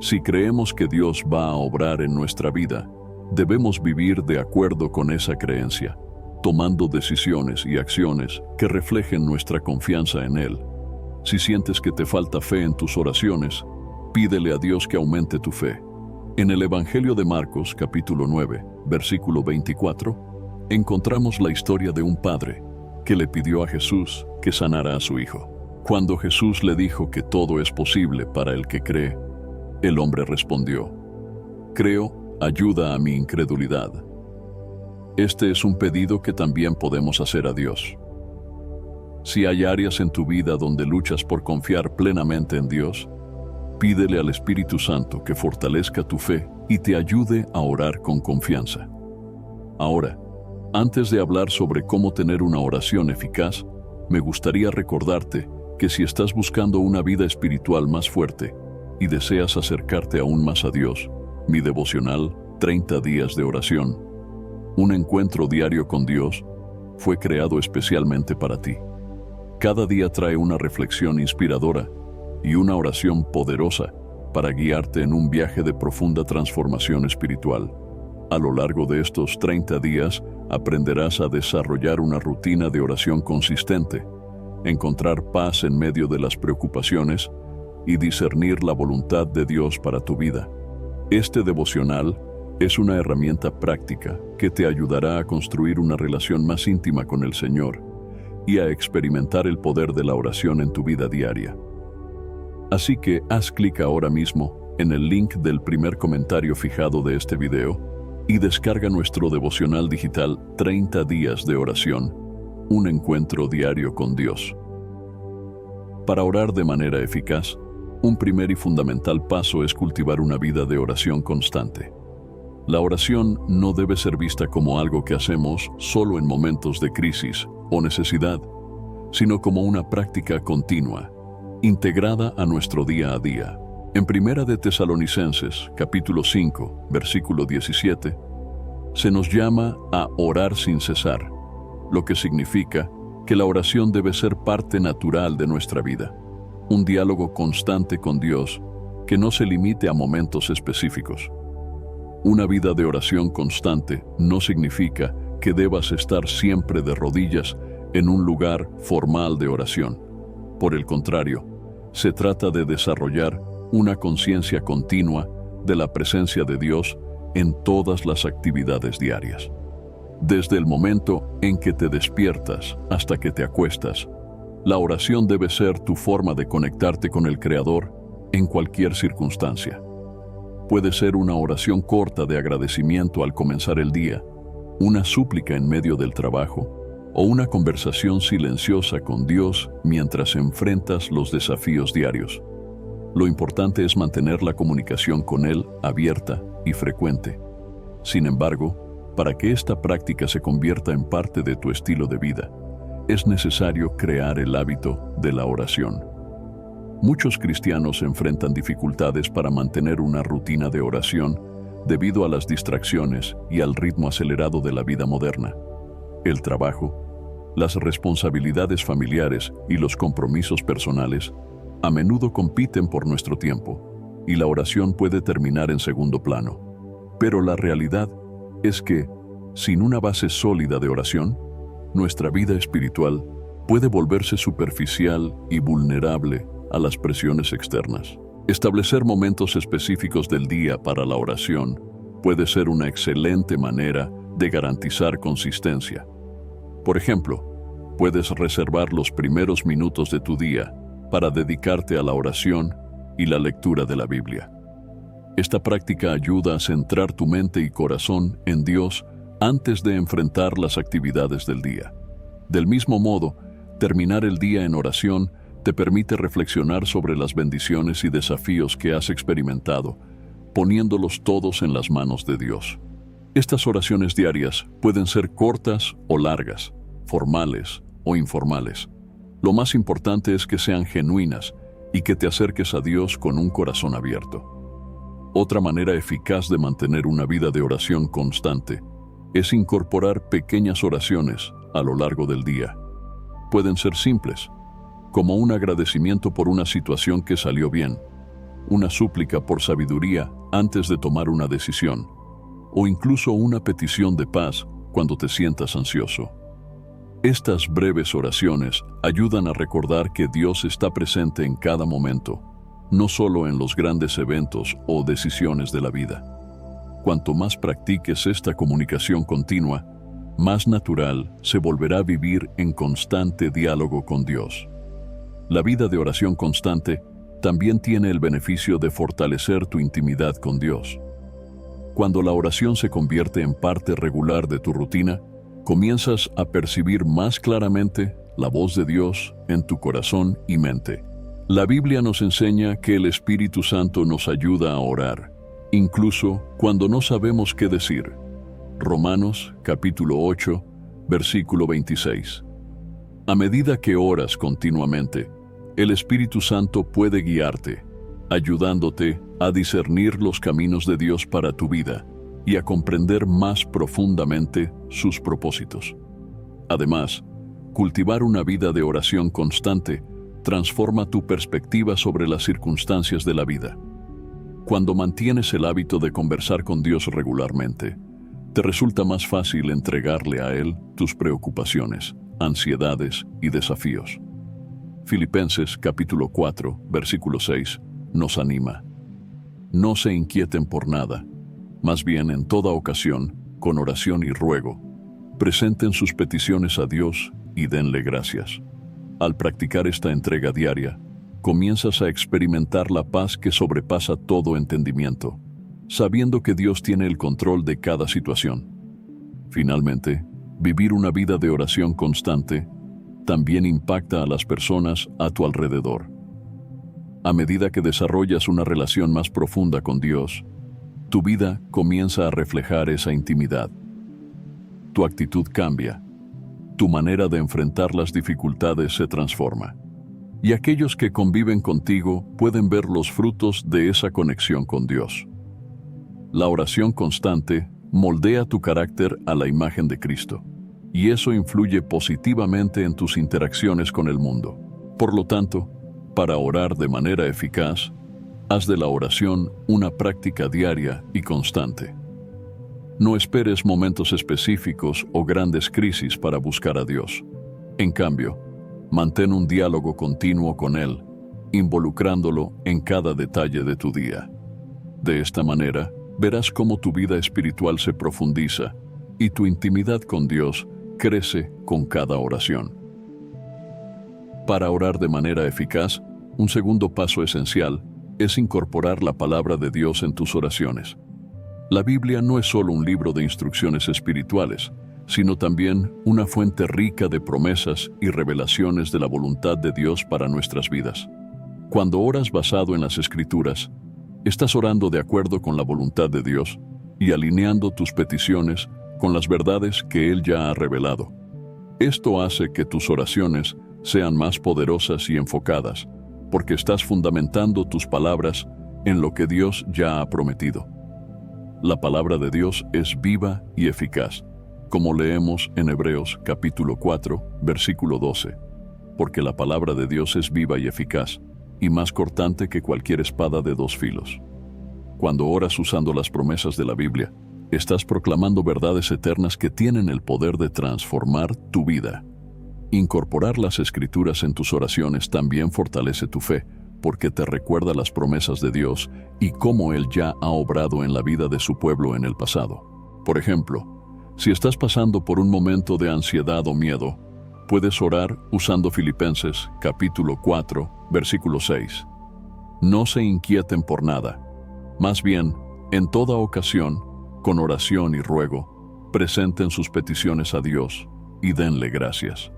S1: Si creemos que Dios va a obrar en nuestra vida, debemos vivir de acuerdo con esa creencia, tomando decisiones y acciones que reflejen nuestra confianza en Él. Si sientes que te falta fe en tus oraciones, pídele a Dios que aumente tu fe. En el Evangelio de Marcos, capítulo 9, versículo 24, encontramos la historia de un padre que le pidió a Jesús que sanara a su hijo. Cuando Jesús le dijo que todo es posible para el que cree, el hombre respondió: «Creo, ayuda a mi incredulidad». Este es un pedido que también podemos hacer a Dios. Si hay áreas en tu vida donde luchas por confiar plenamente en Dios, pídele al Espíritu Santo que fortalezca tu fe y te ayude a orar con confianza. Ahora, antes de hablar sobre cómo tener una oración eficaz, me gustaría recordarte que si estás buscando una vida espiritual más fuerte y deseas acercarte aún más a Dios, mi devocional 30 días de oración, un encuentro diario con Dios, fue creado especialmente para ti. Cada día trae una reflexión inspiradora y una oración poderosa para guiarte en un viaje de profunda transformación espiritual. A lo largo de estos 30 días aprenderás a desarrollar una rutina de oración consistente, encontrar paz en medio de las preocupaciones y discernir la voluntad de Dios para tu vida. Este devocional es una herramienta práctica que te ayudará a construir una relación más íntima con el Señor y a experimentar el poder de la oración en tu vida diaria. Así que haz clic ahora mismo en el link del primer comentario fijado de este video y descarga nuestro devocional digital 30 días de oración, un encuentro diario con Dios. Para orar de manera eficaz, un primer y fundamental paso es cultivar una vida de oración constante. La oración no debe ser vista como algo que hacemos solo en momentos de crisis o necesidad, sino como una práctica continua, integrada a nuestro día a día. En Primera de Tesalonicenses, capítulo 5, versículo 17, se nos llama a orar sin cesar, lo que significa que la oración debe ser parte natural de nuestra vida, un diálogo constante con Dios que no se limite a momentos específicos. Una vida de oración constante no significa que debas estar siempre de rodillas en un lugar formal de oración. Por el contrario, se trata de desarrollar una conciencia continua de la presencia de Dios en todas las actividades diarias. Desde el momento en que te despiertas hasta que te acuestas, la oración debe ser tu forma de conectarte con el Creador en cualquier circunstancia. Puede ser una oración corta de agradecimiento al comenzar el día, una súplica en medio del trabajo, o una conversación silenciosa con Dios mientras enfrentas los desafíos diarios. Lo importante es mantener la comunicación con Él abierta y frecuente. Sin embargo, para que esta práctica se convierta en parte de tu estilo de vida, es necesario crear el hábito de la oración. Muchos cristianos enfrentan dificultades para mantener una rutina de oración debido a las distracciones y al ritmo acelerado de la vida moderna. El trabajo, las responsabilidades familiares y los compromisos personales a menudo compiten por nuestro tiempo, y la oración puede terminar en segundo plano. Pero la realidad es que, sin una base sólida de oración, nuestra vida espiritual puede volverse superficial y vulnerable a las presiones externas. Establecer momentos específicos del día para la oración puede ser una excelente manera de garantizar consistencia. Por ejemplo, puedes reservar los primeros minutos de tu día para dedicarte a la oración y la lectura de la Biblia. Esta práctica ayuda a centrar tu mente y corazón en Dios antes de enfrentar las actividades del día. Del mismo modo, terminar el día en oración te permite reflexionar sobre las bendiciones y desafíos que has experimentado, poniéndolos todos en las manos de Dios. Estas oraciones diarias pueden ser cortas o largas, formales o informales. Lo más importante es que sean genuinas y que te acerques a Dios con un corazón abierto. Otra manera eficaz de mantener una vida de oración constante es incorporar pequeñas oraciones a lo largo del día. Pueden ser simples, como un agradecimiento por una situación que salió bien, una súplica por sabiduría antes de tomar una decisión, o incluso una petición de paz cuando te sientas ansioso. Estas breves oraciones ayudan a recordar que Dios está presente en cada momento, no solo en los grandes eventos o decisiones de la vida. Cuanto más practiques esta comunicación continua, más natural se volverá a vivir en constante diálogo con Dios. La vida de oración constante también tiene el beneficio de fortalecer tu intimidad con Dios. Cuando la oración se convierte en parte regular de tu rutina, comienzas a percibir más claramente la voz de Dios en tu corazón y mente. La Biblia nos enseña que el Espíritu Santo nos ayuda a orar, incluso cuando no sabemos qué decir. Romanos capítulo 8, versículo 26. A medida que oras continuamente, el Espíritu Santo puede guiarte, ayudándote a discernir los caminos de Dios para tu vida y a comprender más profundamente sus propósitos. Además, cultivar una vida de oración constante transforma tu perspectiva sobre las circunstancias de la vida. Cuando mantienes el hábito de conversar con Dios regularmente, te resulta más fácil entregarle a Él tus preocupaciones, ansiedades y desafíos. Filipenses capítulo 4, versículo 6, nos anima. No se inquieten por nada, más bien en toda ocasión, con oración y ruego, presenten sus peticiones a Dios y denle gracias. Al practicar esta entrega diaria, comienzas a experimentar la paz que sobrepasa todo entendimiento, sabiendo que Dios tiene el control de cada situación. Finalmente, vivir una vida de oración constante también impacta a las personas a tu alrededor. A medida que desarrollas una relación más profunda con Dios, tu vida comienza a reflejar esa intimidad. Tu actitud cambia, tu manera de enfrentar las dificultades se transforma, y aquellos que conviven contigo pueden ver los frutos de esa conexión con Dios. La oración constante moldea tu carácter a la imagen de Cristo, y eso influye positivamente en tus interacciones con el mundo. Por lo tanto, para orar de manera eficaz, haz de la oración una práctica diaria y constante. No esperes momentos específicos o grandes crisis para buscar a Dios. En cambio, mantén un diálogo continuo con Él, involucrándolo en cada detalle de tu día. De esta manera, verás cómo tu vida espiritual se profundiza y tu intimidad con Dios crece con cada oración. Para orar de manera eficaz, un segundo paso esencial es incorporar la palabra de Dios en tus oraciones. La Biblia no es solo un libro de instrucciones espirituales, sino también una fuente rica de promesas y revelaciones de la voluntad de Dios para nuestras vidas. Cuando oras basado en las Escrituras, estás orando de acuerdo con la voluntad de Dios y alineando tus peticiones con las verdades que Él ya ha revelado. Esto hace que tus oraciones sean más poderosas y enfocadas, porque estás fundamentando tus palabras en lo que Dios ya ha prometido. La palabra de Dios es viva y eficaz, como leemos en Hebreos capítulo 4, versículo 12, porque la palabra de Dios es viva y eficaz, y más cortante que cualquier espada de dos filos. Cuando oras usando las promesas de la Biblia, estás proclamando verdades eternas que tienen el poder de transformar tu vida. Incorporar las Escrituras en tus oraciones también fortalece tu fe, porque te recuerda las promesas de Dios y cómo Él ya ha obrado en la vida de su pueblo en el pasado. Por ejemplo, si estás pasando por un momento de ansiedad o miedo, puedes orar usando Filipenses capítulo 4, versículo 6. No se inquieten por nada. Más bien, en toda ocasión, con oración y ruego, presenten sus peticiones a Dios y denle gracias.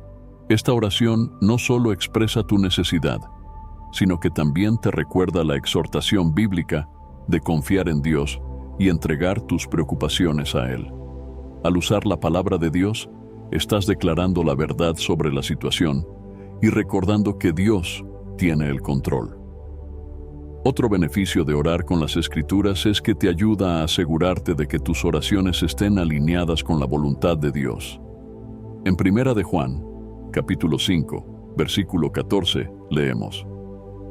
S1: Esta oración no solo expresa tu necesidad, sino que también te recuerda la exhortación bíblica de confiar en Dios y entregar tus preocupaciones a Él. Al usar la palabra de Dios, estás declarando la verdad sobre la situación y recordando que Dios tiene el control. Otro beneficio de orar con las Escrituras es que te ayuda a asegurarte de que tus oraciones estén alineadas con la voluntad de Dios. En 1 de Juan, capítulo 5, versículo 14, leemos: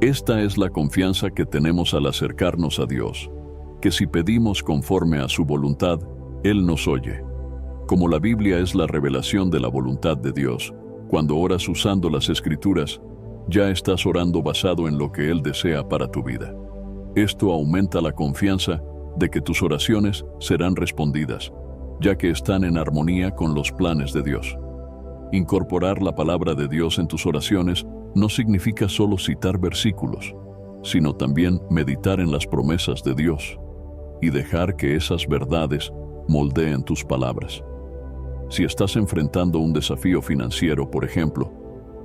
S1: Esta es la confianza que tenemos al acercarnos a Dios, que si pedimos conforme a su voluntad, Él nos oye. Como la Biblia es la revelación de la voluntad de Dios, cuando oras usando las Escrituras, ya estás orando basado en lo que Él desea para tu vida. Esto aumenta la confianza de que tus oraciones serán respondidas, ya que están en armonía con los planes de Dios. Incorporar la palabra de Dios en tus oraciones no significa solo citar versículos, sino también meditar en las promesas de Dios y dejar que esas verdades moldeen tus palabras. Si estás enfrentando un desafío financiero, por ejemplo,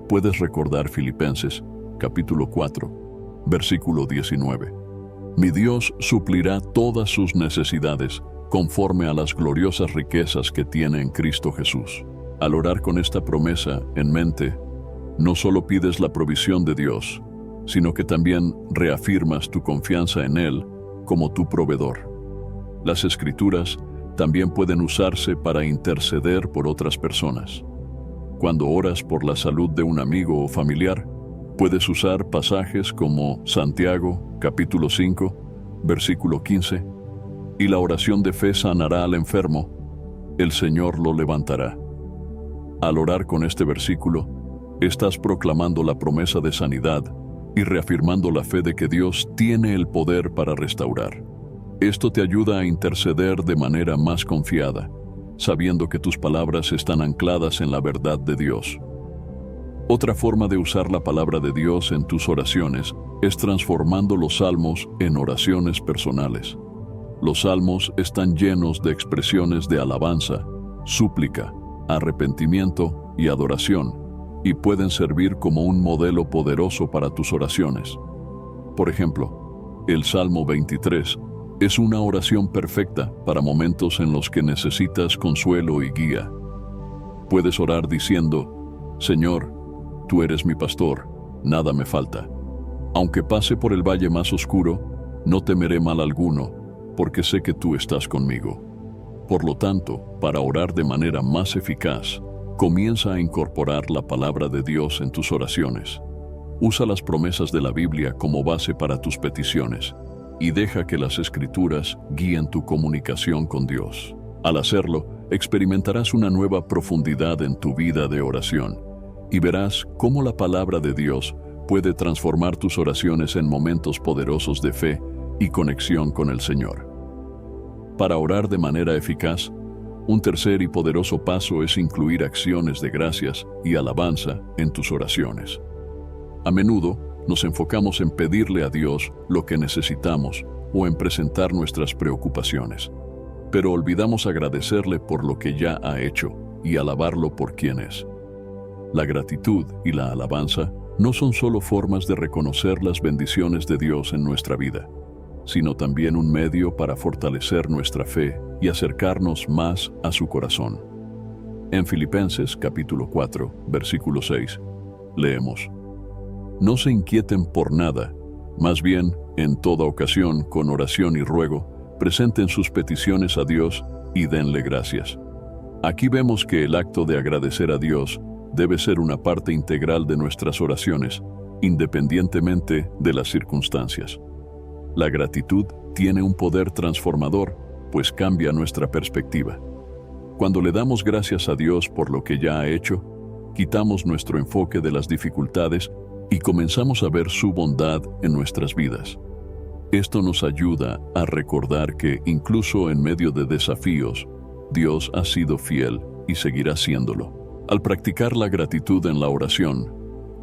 S1: puedes recordar Filipenses, capítulo 4, versículo 19. Mi Dios suplirá todas sus necesidades conforme a las gloriosas riquezas que tiene en Cristo Jesús. Al orar con esta promesa en mente, no solo pides la provisión de Dios, sino que también reafirmas tu confianza en Él como tu proveedor. Las Escrituras también pueden usarse para interceder por otras personas. Cuando oras por la salud de un amigo o familiar, puedes usar pasajes como Santiago, capítulo 5, versículo 15, y la oración de fe sanará al enfermo, el Señor lo levantará. Al orar con este versículo, estás proclamando la promesa de sanidad y reafirmando la fe de que Dios tiene el poder para restaurar. Esto te ayuda a interceder de manera más confiada, sabiendo que tus palabras están ancladas en la verdad de Dios. Otra forma de usar la palabra de Dios en tus oraciones es transformando los salmos en oraciones personales. Los salmos están llenos de expresiones de alabanza, súplica, arrepentimiento y adoración, y pueden servir como un modelo poderoso para tus oraciones. Por ejemplo, el Salmo 23 es una oración perfecta para momentos en los que necesitas consuelo y guía. Puedes orar diciendo: Señor, tú eres mi pastor, nada me falta. Aunque pase por el valle más oscuro, no temeré mal alguno, porque sé que tú estás conmigo. Por lo tanto, para orar de manera más eficaz, comienza a incorporar la palabra de Dios en tus oraciones. Usa las promesas de la Biblia como base para tus peticiones y deja que las Escrituras guíen tu comunicación con Dios. Al hacerlo, experimentarás una nueva profundidad en tu vida de oración y verás cómo la palabra de Dios puede transformar tus oraciones en momentos poderosos de fe y conexión con el Señor. Para orar de manera eficaz, un tercer y poderoso paso es incluir acciones de gracias y alabanza en tus oraciones. A menudo nos enfocamos en pedirle a Dios lo que necesitamos o en presentar nuestras preocupaciones, pero olvidamos agradecerle por lo que ya ha hecho y alabarlo por quien es. La gratitud y la alabanza no son solo formas de reconocer las bendiciones de Dios en nuestra vida, sino también un medio para fortalecer nuestra fe y acercarnos más a su corazón. En Filipenses capítulo 4, versículo 6, leemos: No se inquieten por nada, más bien, en toda ocasión, con oración y ruego, presenten sus peticiones a Dios y denle gracias. Aquí vemos que el acto de agradecer a Dios debe ser una parte integral de nuestras oraciones, independientemente de las circunstancias. La gratitud tiene un poder transformador, pues cambia nuestra perspectiva. Cuando le damos gracias a Dios por lo que ya ha hecho, quitamos nuestro enfoque de las dificultades y comenzamos a ver su bondad en nuestras vidas. Esto nos ayuda a recordar que, incluso en medio de desafíos, Dios ha sido fiel y seguirá siéndolo. Al practicar la gratitud en la oración,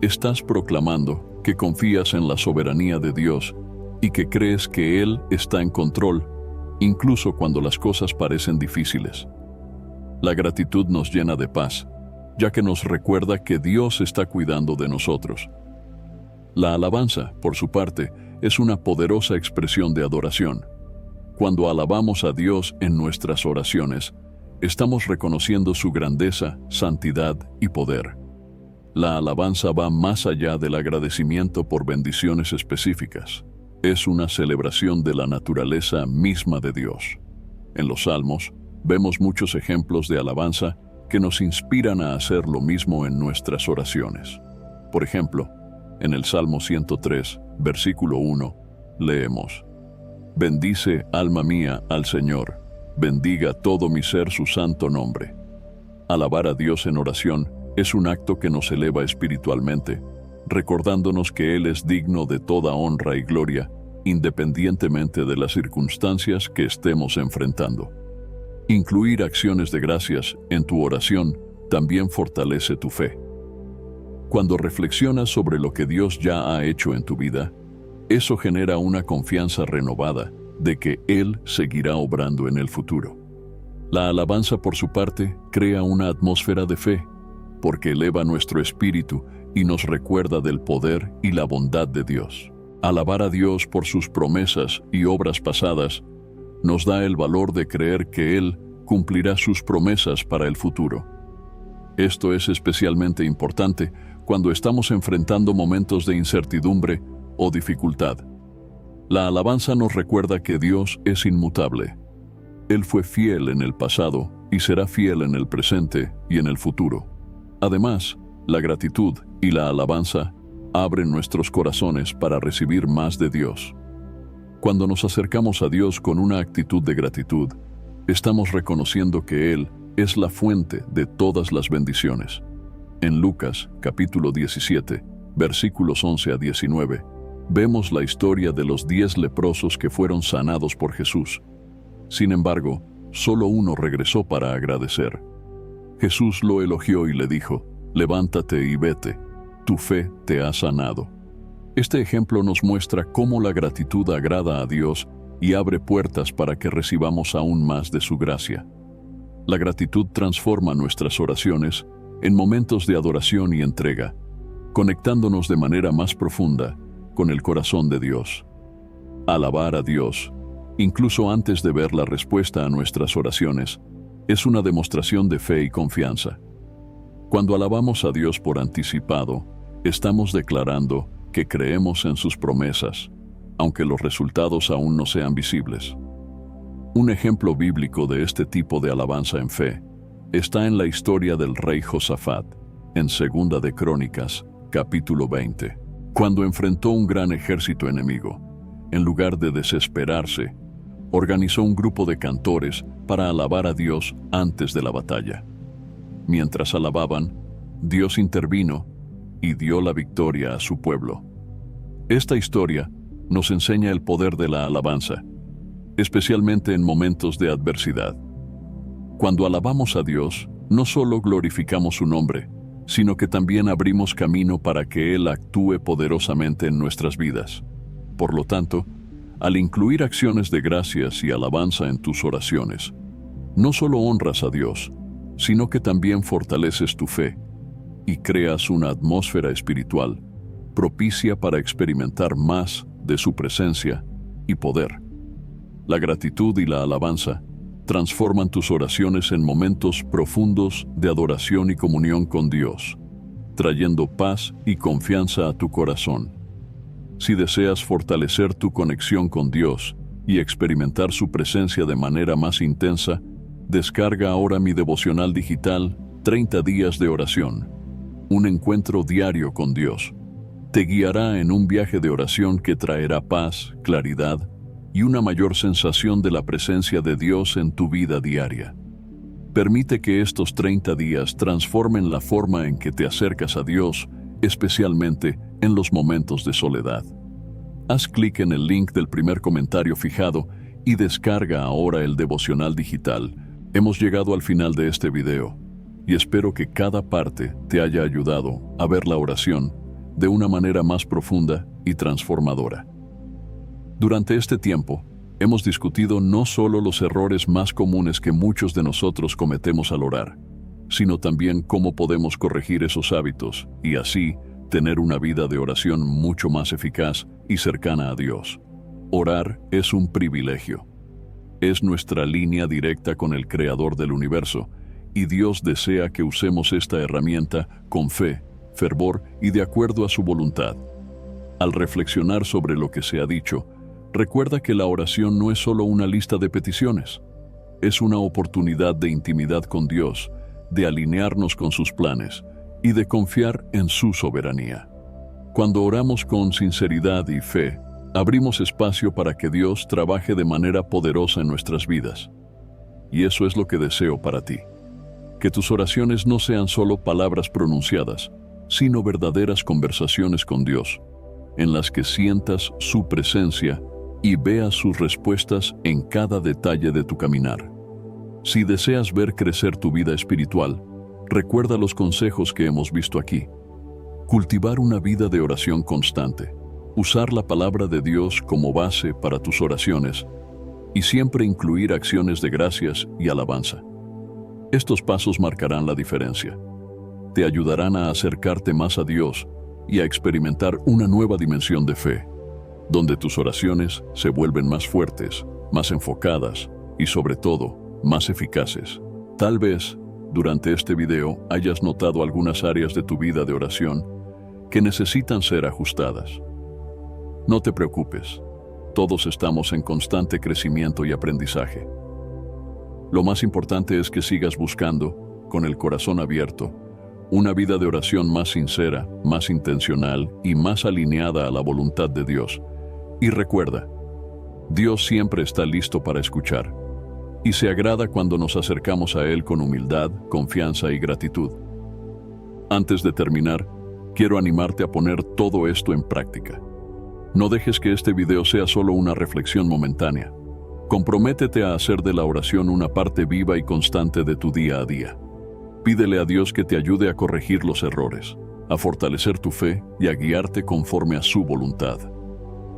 S1: estás proclamando que confías en la soberanía de Dios y que crees que Él está en control, incluso cuando las cosas parecen difíciles. La gratitud nos llena de paz, ya que nos recuerda que Dios está cuidando de nosotros. La alabanza, por su parte, es una poderosa expresión de adoración. Cuando alabamos a Dios en nuestras oraciones, estamos reconociendo su grandeza, santidad y poder. La alabanza va más allá del agradecimiento por bendiciones específicas. Es una celebración de la naturaleza misma de Dios. En los Salmos, vemos muchos ejemplos de alabanza que nos inspiran a hacer lo mismo en nuestras oraciones. Por ejemplo, en el Salmo 103, versículo 1, leemos: «Bendice, alma mía, al Señor, bendiga todo mi ser su santo nombre». Alabar a Dios en oración es un acto que nos eleva espiritualmente, recordándonos que Él es digno de toda honra y gloria, independientemente de las circunstancias que estemos enfrentando. Incluir acciones de gracias en tu oración también fortalece tu fe. Cuando reflexionas sobre lo que Dios ya ha hecho en tu vida, eso genera una confianza renovada de que Él seguirá obrando en el futuro. La alabanza, por su parte, crea una atmósfera de fe, porque eleva nuestro espíritu y nos recuerda del poder y la bondad de Dios. Alabar a Dios por sus promesas y obras pasadas nos da el valor de creer que Él cumplirá sus promesas para el futuro. Esto es especialmente importante cuando estamos enfrentando momentos de incertidumbre o dificultad. La alabanza nos recuerda que Dios es inmutable. Él fue fiel en el pasado y será fiel en el presente y en el futuro. Además, la gratitud y la alabanza abren nuestros corazones para recibir más de Dios. Cuando nos acercamos a Dios con una actitud de gratitud, estamos reconociendo que Él es la fuente de todas las bendiciones. En Lucas, capítulo 17, versículos 11 a 19, vemos la historia de los 10 leprosos que fueron sanados por Jesús. Sin embargo, solo uno regresó para agradecer. Jesús lo elogió y le dijo: «Levántate y vete, tu fe te ha sanado». Este ejemplo nos muestra cómo la gratitud agrada a Dios y abre puertas para que recibamos aún más de su gracia. La gratitud transforma nuestras oraciones en momentos de adoración y entrega, conectándonos de manera más profunda con el corazón de Dios. Alabar a Dios, incluso antes de ver la respuesta a nuestras oraciones, es una demostración de fe y confianza. Cuando alabamos a Dios por anticipado, estamos declarando que creemos en sus promesas, aunque los resultados aún no sean visibles. Un ejemplo bíblico de este tipo de alabanza en fe está en la historia del rey Josafat, en Segunda de Crónicas, capítulo 20. Cuando enfrentó un gran ejército enemigo, en lugar de desesperarse, organizó un grupo de cantores para alabar a Dios antes de la batalla. Mientras alababan, Dios intervino y dio la victoria a su pueblo. Esta historia nos enseña el poder de la alabanza, especialmente en momentos de adversidad. Cuando alabamos a Dios, no solo glorificamos su nombre, sino que también abrimos camino para que Él actúe poderosamente en nuestras vidas. Por lo tanto, al incluir acciones de gracias y alabanza en tus oraciones, no solo honras a Dios, sino que también fortaleces tu fe y creas una atmósfera espiritual propicia para experimentar más de su presencia y poder. La gratitud y la alabanza transforman tus oraciones en momentos profundos de adoración y comunión con Dios, trayendo paz y confianza a tu corazón. Si deseas fortalecer tu conexión con Dios y experimentar su presencia de manera más intensa, descarga ahora mi devocional digital 30 días de oración, un encuentro diario con Dios. Te guiará en un viaje de oración que traerá paz, claridad y una mayor sensación de la presencia de Dios en tu vida diaria. Permite que estos 30 días transformen la forma en que te acercas a Dios, especialmente en los momentos de soledad. Haz clic en el link del primer comentario fijado y descarga ahora el devocional digital. Hemos llegado al final de este video y espero que cada parte te haya ayudado a ver la oración de una manera más profunda y transformadora. Durante este tiempo, hemos discutido no solo los errores más comunes que muchos de nosotros cometemos al orar, sino también cómo podemos corregir esos hábitos y así tener una vida de oración mucho más eficaz y cercana a Dios. Orar es un privilegio. Es nuestra línea directa con el Creador del universo, y Dios desea que usemos esta herramienta con fe, fervor y de acuerdo a su voluntad. Al reflexionar sobre lo que se ha dicho, recuerda que la oración no es solo una lista de peticiones. Es una oportunidad de intimidad con Dios, de alinearnos con sus planes y de confiar en su soberanía. Cuando oramos con sinceridad y fe, abrimos espacio para que Dios trabaje de manera poderosa en nuestras vidas. Y eso es lo que deseo para ti. Que tus oraciones no sean solo palabras pronunciadas, sino verdaderas conversaciones con Dios, en las que sientas su presencia y veas sus respuestas en cada detalle de tu caminar. Si deseas ver crecer tu vida espiritual, recuerda los consejos que hemos visto aquí. Cultivar una vida de oración constante, usar la palabra de Dios como base para tus oraciones y siempre incluir acciones de gracias y alabanza. Estos pasos marcarán la diferencia. Te ayudarán a acercarte más a Dios y a experimentar una nueva dimensión de fe, donde tus oraciones se vuelven más fuertes, más enfocadas y, sobre todo, más eficaces. Tal vez, durante este video, hayas notado algunas áreas de tu vida de oración que necesitan ser ajustadas. No te preocupes, todos estamos en constante crecimiento y aprendizaje. Lo más importante es que sigas buscando, con el corazón abierto, una vida de oración más sincera, más intencional y más alineada a la voluntad de Dios. Y recuerda, Dios siempre está listo para escuchar, y se agrada cuando nos acercamos a Él con humildad, confianza y gratitud. Antes de terminar, quiero animarte a poner todo esto en práctica. No dejes que este video sea solo una reflexión momentánea. Comprométete a hacer de la oración una parte viva y constante de tu día a día. Pídele a Dios que te ayude a corregir los errores, a fortalecer tu fe y a guiarte conforme a su voluntad.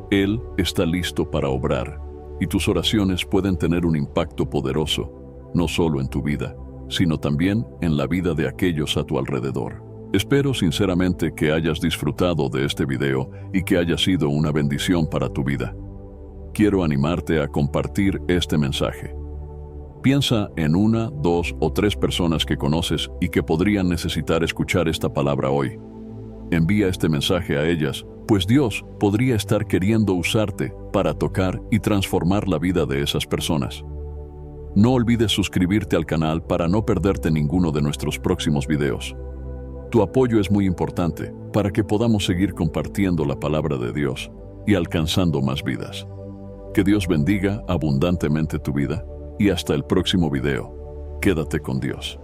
S1: Él está listo para obrar, y tus oraciones pueden tener un impacto poderoso, no solo en tu vida, sino también en la vida de aquellos a tu alrededor. Espero sinceramente que hayas disfrutado de este video y que haya sido una bendición para tu vida. Quiero animarte a compartir este mensaje. Piensa en 1, 2 o 3 personas que conoces y que podrían necesitar escuchar esta palabra hoy. Envía este mensaje a ellas, pues Dios podría estar queriendo usarte para tocar y transformar la vida de esas personas. No olvides suscribirte al canal para no perderte ninguno de nuestros próximos videos. Tu apoyo es muy importante para que podamos seguir compartiendo la palabra de Dios y alcanzando más vidas. Que Dios bendiga abundantemente tu vida y hasta el próximo video. Quédate con Dios.